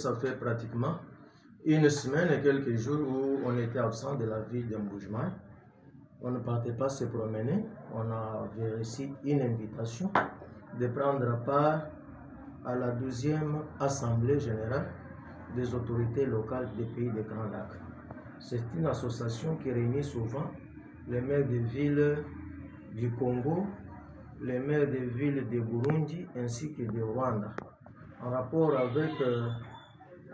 Ça fait pratiquement une semaine et quelques jours où on était absent de la ville de Mboujmaï. On ne partait pas se promener. On avait reçu une invitation de prendre part à la 12e Assemblée générale des autorités locales des pays des Grands Lacs. C'est une association qui réunit souvent les maires des villes du Congo, les maires des villes de Burundi ainsi que de Rwanda. En rapport avec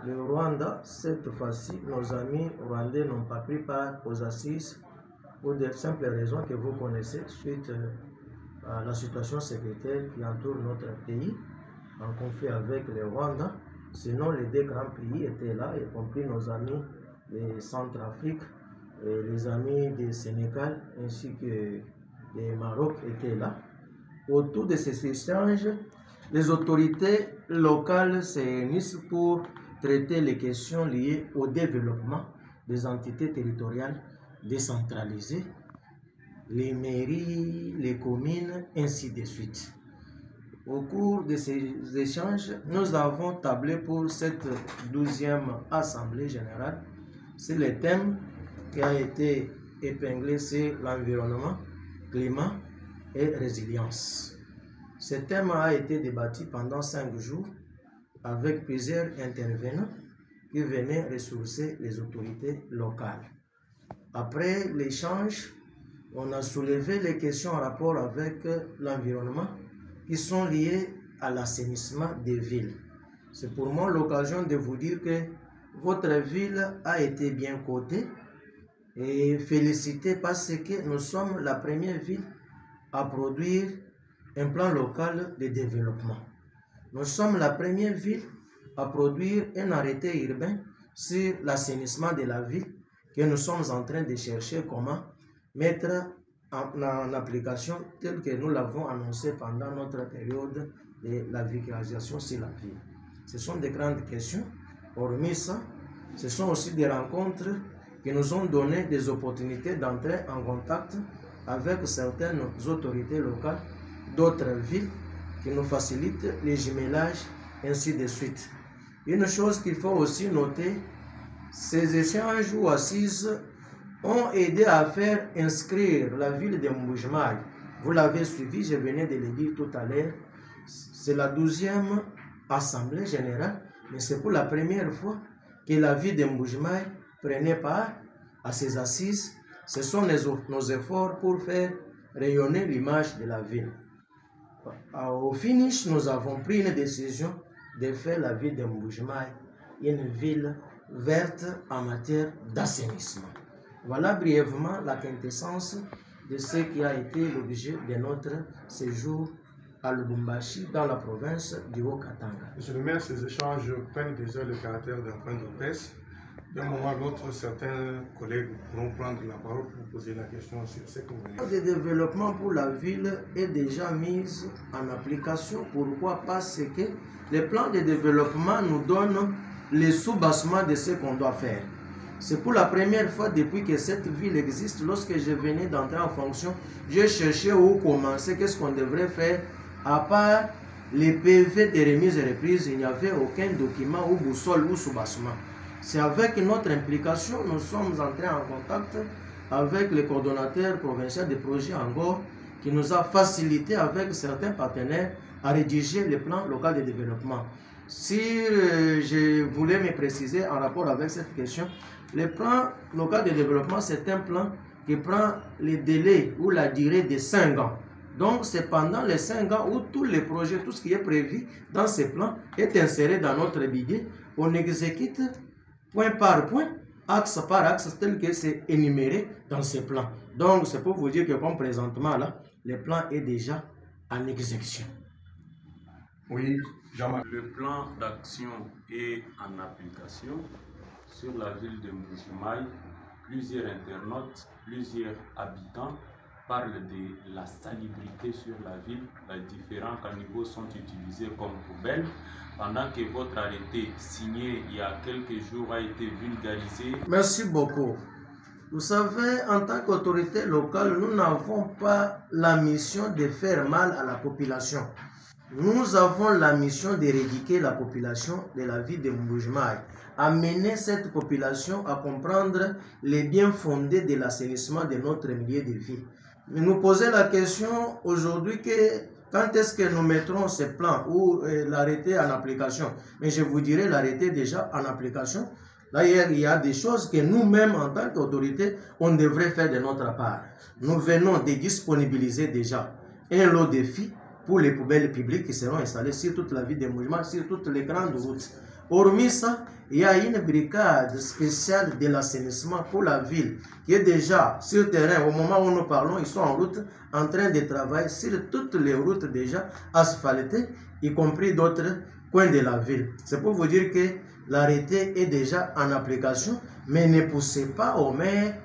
le Rwanda, cette fois-ci, nos amis rwandais n'ont pas pris part aux assises pour de simples raisons que vous connaissez suite à la situation sécuritaire qui entoure notre pays en conflit avec le Rwanda. Sinon, les deux grands pays étaient là, y compris nos amis de Centrafrique, et les amis du Sénégal ainsi que du Maroc étaient là. Autour de ces échanges, les autorités locales se réunissent pour traiter les questions liées au développement des entités territoriales décentralisées, les mairies, les communes, ainsi de suite. Au cours de ces échanges, nous avons tablé pour cette 12e Assemblée générale sur le thème qui a été épinglé, c'est l'environnement, climat et résilience. Ce thème a été débattu pendant 5 jours avec plusieurs intervenants qui venaient ressourcer les autorités locales. Après l'échange, on a soulevé les questions en rapport avec l'environnement qui sont liées à l'assainissement des villes. C'est pour moi l'occasion de vous dire que votre ville a été bien cotée et félicitée parce que nous sommes la première ville à produire un plan local de développement. Nous sommes la première ville à produire un arrêté urbain sur l'assainissement de la ville que nous sommes en train de chercher comment mettre en application tel que nous l'avons annoncé pendant notre période de la vulgarisation sur la ville. Ce sont des grandes questions. Hormis ça, ce sont aussi des rencontres qui nous ont donné des opportunités d'entrer en contact avec certaines autorités locales d'autres villes qui nous facilitent les jumelages, ainsi de suite. Une chose qu'il faut aussi noter, ces échanges ou assises ont aidé à faire inscrire la ville de Mboujmaï. Vous l'avez suivi, je venais de le dire tout à l'heure, c'est la 12e Assemblée générale, mais c'est pour la première fois que la ville de Mboujmaï prenait part à ces assises. Ce sont nos efforts pour faire rayonner l'image de la ville. Au finish, nous avons pris une décision de faire la ville de Mboujmaï une ville verte en matière d'assainissement. Voilà brièvement la quintessence de ce qui a été l'objet de notre séjour à Lubumbashi dans la province du Haut-Katanga. Monsieur le maire, ces échanges prennent déjà le caractère d'un point de presse. D'un moment à l'autre, certains collègues pourront prendre la parole pour poser la question sur ce que vous venez. Le plan de développement pour la ville est déjà mis en application. Pourquoi? Parce que le plan de développement nous donne les sous-bassements de ce qu'on doit faire. C'est pour la première fois depuis que cette ville existe. Lorsque je venais d'entrer en fonction, j'ai cherché où commencer, qu'est-ce qu'on devrait faire. À part les PV de remise et reprise, il n'y avait aucun document ou boussole ou sous-bassement. C'est avec notre implication, nous sommes entrés en contact avec le coordonnateur provincial des projets Angor qui nous a facilité avec certains partenaires à rédiger le plan local de développement. Si je voulais me préciser en rapport avec cette question, le plan local de développement, c'est un plan qui prend le délai ou la durée de 5 ans. Donc, c'est pendant les 5 ans où tous les projets, tout ce qui est prévu dans ces plans est inséré dans notre budget. On exécute point par point, axe par axe, tel que c'est énuméré dans ces plans. Donc, c'est pour vous dire que comme présentement, là, le plan est déjà en exécution. Oui, Jean-Marc. Le plan d'action est en application sur la ville de Mboujmaï. Plusieurs internautes, plusieurs habitants parlent de la salubrité sur la ville. Les différents caniveaux sont utilisés comme poubelles. Pendant que votre arrêté signé il y a quelques jours a été vulgarisé. Merci beaucoup. Vous savez, en tant qu'autorité locale, nous n'avons pas la mission de faire mal à la population. nous avons la mission d'éradiquer la population de la ville de Mbuji-Mayi, amener cette population à comprendre les biens fondés de l'assainissement de notre milieu de vie. Mais nous poser la question aujourd'hui que quand est-ce que nous mettrons ces plans ou l'arrêté en application? Mais je vous dirais l'arrêté déjà en application. D'ailleurs, il y a des choses que nous-mêmes, en tant qu'autorité, on devrait faire de notre part. Nous venons de disponibiliser déjà un lot de filles pour les poubelles publiques qui seront installées sur toute la ville de Mbuji-Mayi, sur toutes les grandes routes. Hormis ça, il y a une brigade spéciale de l'assainissement pour la ville qui est déjà sur terrain. Au moment où nous parlons, ils sont en route, en train de travailler sur toutes les routes déjà asphaltées, y compris d'autres coins de la ville. C'est pour vous dire que l'arrêté est déjà en application, mais ne poussez pas au maire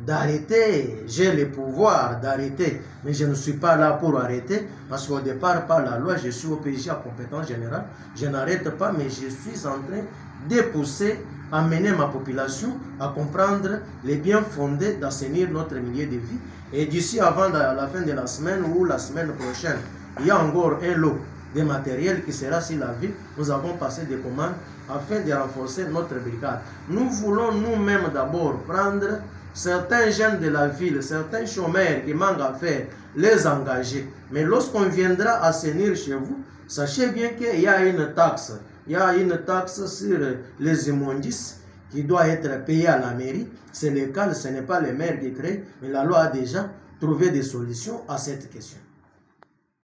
d'arrêter. J'ai le pouvoir d'arrêter, mais je ne suis pas là pour arrêter, parce qu'au départ, par la loi, je suis OPJ à compétence générale. Je n'arrête pas, mais je suis en train de pousser, amener ma population à comprendre les biens fondés d'assainir notre milieu de vie. Et d'ici avant la fin de la semaine ou la semaine prochaine, il y a encore un lot de matériel qui sera sur la ville. Nous avons passé des commandes afin de renforcer notre brigade. Nous voulons nous-mêmes d'abord prendre certains jeunes de la ville, certains chômeurs qui manquent à faire, les engager. Mais lorsqu'on viendra assainir chez vous, sachez bien qu'il y a une taxe. Il y a une taxe sur les immondices qui doit être payée à la mairie. C'est légal, ce n'est pas les maires qui créent, mais la loi a déjà trouvé des solutions à cette question.